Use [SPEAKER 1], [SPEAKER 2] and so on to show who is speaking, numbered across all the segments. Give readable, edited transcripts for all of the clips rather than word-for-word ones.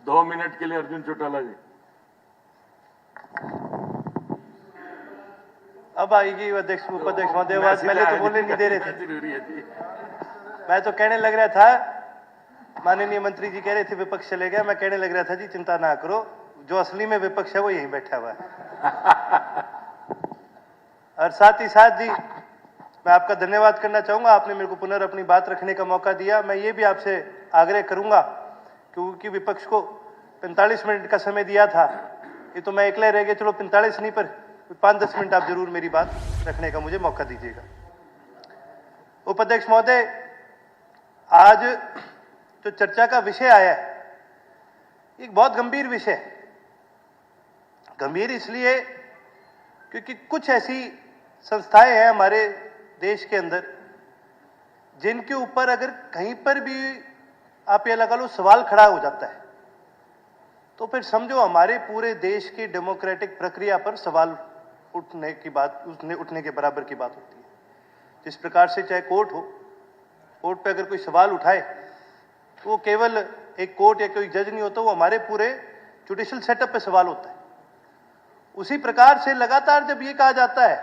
[SPEAKER 1] 2 minute के लिए अर्जुन चौटाला जी।
[SPEAKER 2] अब आएगी अध्यक्ष उपाध्यक्ष महोदय, पहले तो बोलने नहीं दे रहे थे।
[SPEAKER 1] जरूरी है जी।
[SPEAKER 2] मैं तो कहने लग रहा था, माननीय मंत्री जी कह रहे थे विपक्ष चले गया, मैं कहने लग रहा था जी चिंता ना करो, जो असली में विपक्ष है वो यहीं बैठा हुआ है। और साथ ही साथ जी मैं आपका धन्यवाद करना चाहूंगा, आपने मेरे को पुनः अपनी बात रखने का मौका दिया। मैं ये भी आपसे आग्रह करूंगा क्योंकि विपक्ष को 45 मिनट का समय दिया था, ये तो मैं अकेले रह गया, चलो 45 नहीं पर 5-10 मिनट आप जरूर मेरी बात रखने का मुझे मौका दीजिएगा। उपाध्यक्ष महोदय, आज जो चर्चा का विषय आया है एक बहुत गंभीर विषय है। गंभीर इसलिए क्योंकि कुछ ऐसी संस्थाएं हैं हमारे देश के अंदर जिनके ऊपर अगर कहीं पर भी आप ये लगा लो सवाल खड़ा हो जाता है तो फिर समझो हमारे पूरे देश की डेमोक्रेटिक प्रक्रिया पर सवाल उठने के बराबर की बात होती है। जिस प्रकार से चाहे कोर्ट हो, कोर्ट पे अगर कोई सवाल उठाए तो वो केवल एक कोर्ट या कोई जज नहीं होता, वो हमारे पूरे जुडिशियल सेटअप पे सवाल होता है। उसी प्रकार से लगातार जब ये कहा जाता है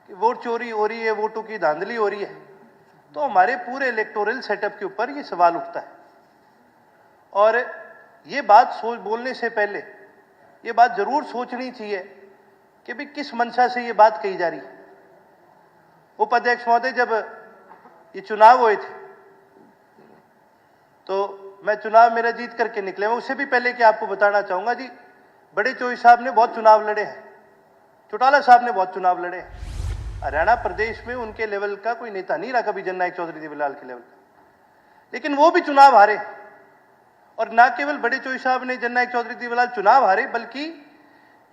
[SPEAKER 2] कि वोट चोरी हो रही है, वोटों की धांधली हो रही है, तो हमारे पूरे इलेक्टोरल सेटअप के ऊपर ये सवाल उठता है। और ये बात बोलने से पहले ये बात जरूर सोचनी चाहिए कि भी किस मंशा से ये बात कही जा रही है। उपाध्यक्ष महोदय, जब ये चुनाव हुए थे तो मैं चुनाव मेरा जीत करके निकले। मैं उससे भी पहले कि आपको बताना चाहूंगा जी, बड़े चोई साहब ने बहुत चुनाव लड़े हैं, चौटाला साहब ने बहुत चुनाव लड़े हैं। हरियाणा प्रदेश में उनके लेवल का कोई नेता नहीं रहा कभी जननायक चौधरी देवीलाल के लेवल का, लेकिन वो भी चुनाव हारे। और ना केवल बड़े चोई साहब ने जननायक चौधरी देवीलाल चुनाव हारे, बल्कि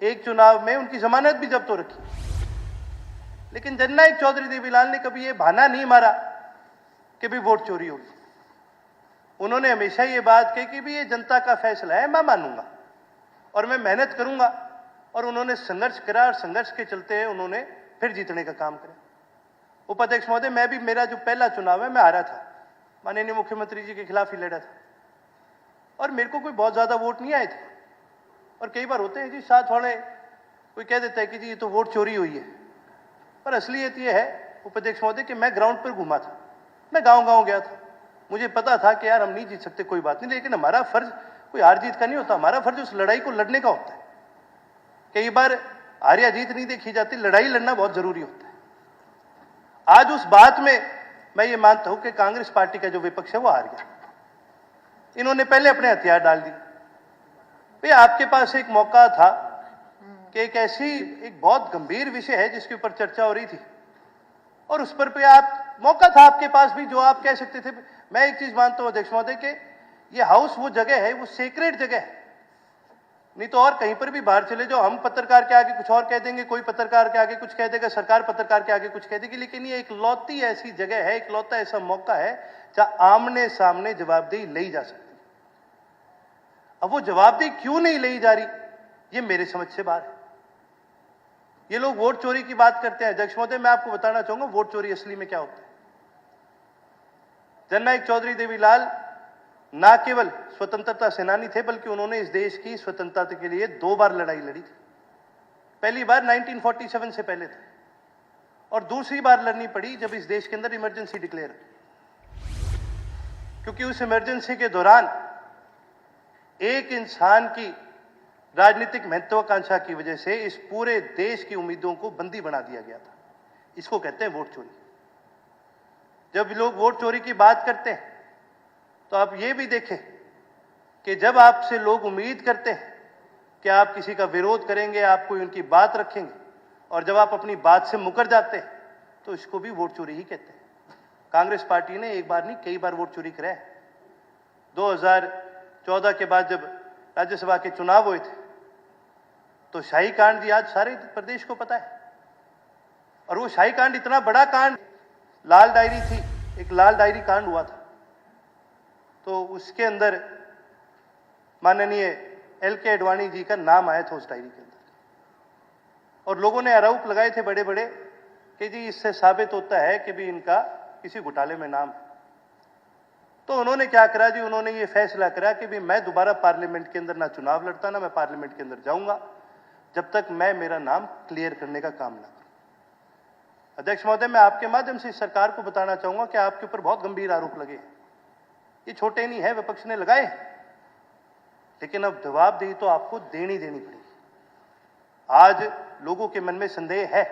[SPEAKER 2] एक चुनाव में उनकी जमानत भी जब्त हो रखी। लेकिन जननायक चौधरी देवीलाल ने कभी ये बहाना नहीं मारा कि भी वोट चोरी होगी। उन्होंने हमेशा ये बात कही कि भी ये जनता का फैसला है, मैं मानूंगा और मैं मेहनत करूंगा। और उन्होंने संघर्ष करा और संघर्ष के चलते उन्होंने फिर जीतने का काम करा। उपाध्यक्ष महोदय, मैं भी, मेरा जो पहला चुनाव है मैं हारा था, माननीय मुख्यमंत्री जी के खिलाफ ही लड़ा था और मेरे को कोई बहुत ज्यादा वोट नहीं आए थे। और कई बार होते हैं जी साथ वाले कोई कह देता है कि जी ये तो वोट चोरी हुई है, पर असलियत ये है उपाध्यक्ष महोदय कि मैं ग्राउंड पर घूमा था, मैं गांव-गांव गया था। मुझे पता था कि यार हम नहीं जीत सकते, कोई बात नहीं, लेकिन हमारा फर्ज कोई हार जीत का नहीं होता, हमारा फर्ज उस लड़ाई को लड़ने का होता है। कई बार हार या जीत नहीं देखी जाती, लड़ाई लड़ना बहुत जरूरी होता है। आज उस बात में मैं ये मानता हूं कि कांग्रेस पार्टी का जो विपक्ष है वो हार गया। इन्होंने पहले अपने हथियार डाल दिए। भाई आपके पास एक मौका था कि एक बहुत गंभीर विषय है जिसके ऊपर चर्चा हो रही थी और उस पर आप मौका था आपके पास भी जो आप कह सकते थे। मैं एक चीज मानता हूं अध्यक्ष महोदय कि ये हाउस वो जगह है, वो सेक्रेट जगह है, नहीं तो और कहीं पर भी बाहर चले जाओ, हम पत्रकार के आगे कुछ और कह देंगे, कोई पत्रकार के आगे कुछ कह देगा, सरकार पत्रकार के आगे कुछ कह देगी। लेकिन ये इकलौती ऐसी जगह है, इकलौता ऐसा मौका है जहां आमने सामने जवाबदेही ली जा सकती है। अब वो जवाबदेही क्यों नहीं ली जा रही, ये मेरे समझ से बाहर है। ये लोग वोट चोरी की बात करते हैं। अध्यक्ष महोदय, मैं आपको बताना चाहूंगा वोट चोरी असली में क्या होता है। जननायक चौधरी देवीलाल ना केवल स्वतंत्रता सेनानी थे, बल्कि उन्होंने इस देश की स्वतंत्रता के लिए 2 बार लड़ाई लड़ी थी। पहली बार 1947 से पहले था और दूसरी बार लड़नी पड़ी जब इस देश के अंदर इमरजेंसी डिक्लेयर, क्योंकि उस इमरजेंसी के दौरान एक इंसान की राजनीतिक महत्वाकांक्षा की वजह से इस पूरे देश की उम्मीदों को बंदी बना दिया गया था। इसको कहते हैं वोट चोरी। जब लोग वोट चोरी की बात करते हैं तो आप ये भी देखें कि जब आपसे लोग उम्मीद करते हैं कि आप किसी का विरोध करेंगे, आप कोई उनकी बात रखेंगे, और जब आप अपनी बात से मुकर जाते हैं तो इसको भी वोट चोरी ही कहते हैं। कांग्रेस पार्टी ने एक बार नहीं कई बार वोट चोरी कराया है। 2014 के बाद जब राज्यसभा के चुनाव हुए थे तो शाही कांड जी आज सारे प्रदेश को पता है। और वो शाही कांड इतना बड़ा कांड, लाल डायरी थी, एक लाल डायरी कांड हुआ था, तो उसके अंदर माननीय LK आडवाणी जी का नाम आया था उस डायरी के अंदर। और लोगों ने आरोप लगाए थे बड़े बड़े कि जी इससे साबित होता है कि भी इनका किसी घोटाले में नाम है। तो उन्होंने क्या करा जी, उन्होंने ये फैसला करा कि भी मैं दोबारा पार्लियामेंट के अंदर ना चुनाव लड़ता, ना मैं पार्लियामेंट के अंदर जाऊंगा जब तक मैं मेरा नाम क्लियर करने का काम ना करूं। अध्यक्ष महोदय, मैं आपके माध्यम से सरकार को बताना चाहूंगा कि आपके ऊपर बहुत गंभीर आरोप लगे हैं। ये छोटे नहीं है, विपक्ष ने लगाए, लेकिन अब जवाबदेही तो आपको देनी पड़ेगी। आज लोगों के मन में संदेह है,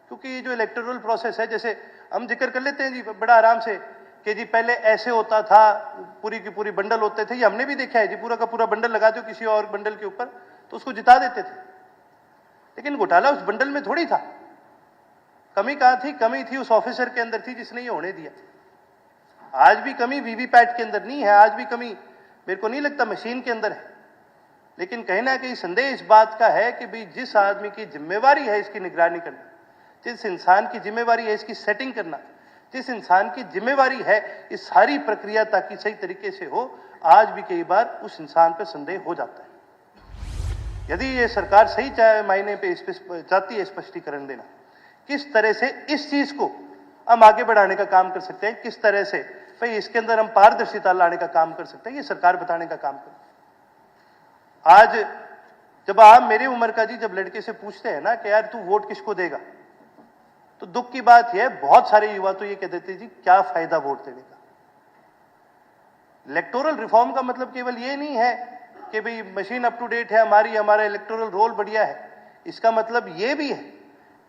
[SPEAKER 2] क्योंकि ये जो इलेक्टोरल प्रोसेस है, जैसे हम जिक्र कर लेते हैं जी बड़ा आराम से कि जी पहले ऐसे होता था, पूरी की पूरी बंडल होते थे, ये हमने भी देखा है जी, पूरा का पूरा बंडल लगा दो किसी और बंडल के ऊपर तो उसको जिता देते थे। लेकिन घोटाला उस बंडल में थोड़ी था। कमी कहां थी? कमी थी उस ऑफिसर के अंदर थी जिसने ये होने दिया। आज भी कमी वीवीपैट के अंदर नहीं है, आज भी कमी मेरे को नहीं लगता मशीन के अंदर है। लेकिन कहीं ना कहीं संदेह इस बात का है कि भाई जिस आदमी की जिम्मेवारी है इसकी निगरानी करना, जिस इंसान की जिम्मेवारी है इसकी सेटिंग करना, जिस इंसान की जिम्मेवारी है इस सारी प्रक्रिया ताकि सही तरीके से हो, आज भी कई बार उस इंसान पर संदेह हो जाता है। यदि ये सरकार सही चाहे मायने पे चाहती है स्पष्टीकरण देना, किस तरह से इस चीज को हम आगे बढ़ाने का काम कर सकते हैं, किस तरह से भाई इसके अंदर हम पारदर्शिता लाने का काम कर सकते हैं, ये सरकार बताने का काम कर। आज जब आप मेरी उम्र का जी जब लड़के से पूछते हैं ना कि यार तू वोट किसको देगा, तो दुख की बात यह बहुत सारे युवा तो ये कह देते हैं जी क्या फायदा वोट देने का। इलेक्टोरल रिफॉर्म का मतलब केवल ये नहीं है कि भाई मशीन अप टू डेट है हमारी, हमारा इलेक्टोरल रोल बढ़िया है। इसका मतलब ये भी है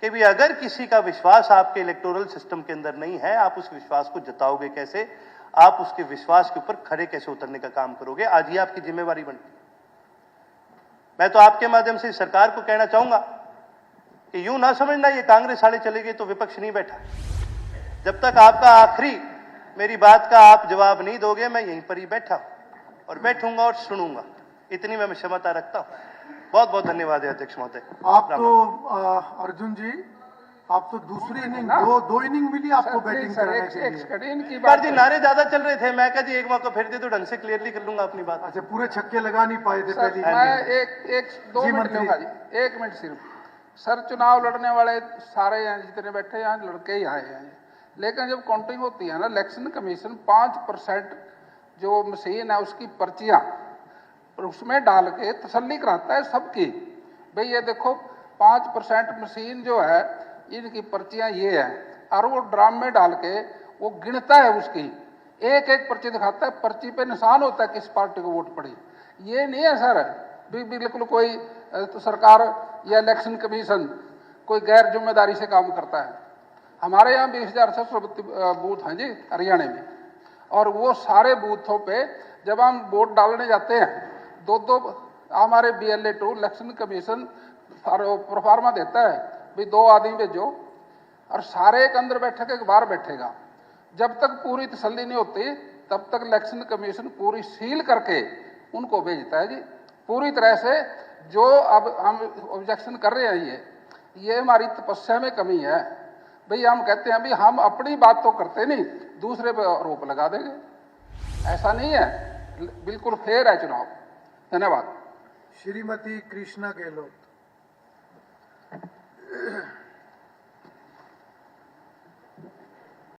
[SPEAKER 2] कि भी अगर किसी का विश्वास आपके इलेक्टोरल सिस्टम के अंदर नहीं है, आप उस विश्वास को जताओगे कैसे, आप उसके विश्वास के ऊपर खड़े कैसे उतरने का काम करोगे। आज ये आपकी जिम्मेवारी बनती है। मैं तो आपके माध्यम से सरकार को कहना चाहूंगा कि यूं ना समझना ये कांग्रेस वाले चले गए तो विपक्ष नहीं बैठा। जब तक आपका आखिरी मेरी बात का आप जवाब नहीं दोगे, मैं यहीं पर ही बैठा और बैठूंगा और सुनूंगा। इतनी मैं क्षमता रखता हूं। बहुत बहुत धन्यवाद है अध्यक्ष महोदय।
[SPEAKER 3] आप तो अर्जुन जी, आप तो दूसरी इनिंग दो इनिंग मिली आपको बैटिंग करने के लिए।
[SPEAKER 2] पर जी नारे ज्यादा चल रहे थे, मैं कहा जी एक मौका फिर दे तो ढंग से क्लियरली कर लूंगा अपनी बात।
[SPEAKER 3] अच्छा, पूरे छक्के लगा नहीं पाए थे पहली।
[SPEAKER 4] मैं दो मिनट लूंगा जी, 1 मिनट सिर्फ। सर, चुनाव लड़ने वाले सारे यहाँ जितने बैठे यहाँ लड़के ही आए हैं, लेकिन जब काउंटिंग होती है ना, इलेक्शन कमीशन 5% जो मशीन है उसकी पर्चियां उसमें डाल के तसल्ली कराता है सबकी, भाई ये देखो 5% मशीन जो है इनकी पर्चियां ये है, और वो ड्राम में डाल के वो गिनता है, उसकी एक एक पर्ची दिखाता है, पर्ची पे निशान होता है किस पार्टी को वोट पड़ी। ये नहीं है सर बिल्कुल कोई तो सरकार या इलेक्शन कमीशन कोई गैर जिम्मेदारी से काम करता है। हमारे यहाँ 20,632 बूथ हैं जी हरियाणा में, और वो सारे बूथों पे जब हम वोट डालने जाते हैं दो हमारे BLA 2 इलेक्शन कमीशन प्रोफार्मा देता है, भी 2 आदमी भेजो, और सारे एक अंदर बैठे के बाहर बैठेगा। जब तक पूरी तसल्ली नहीं होती तब तक इलेक्शन कमीशन पूरी सील करके उनको भेजता है जी, पूरी तरह से। जो अब हम ऑब्जेक्शन कर रहे हैं ये हमारी तपस्या में कमी है। भाई हम कहते हैं भी हम अपनी बात तो करते नहीं, दूसरे पे आरोप लगा देंगे, ऐसा नहीं है। बिल्कुल फेयर है चुनाव। धन्यवाद।
[SPEAKER 3] श्रीमती कृष्णा गहलोत।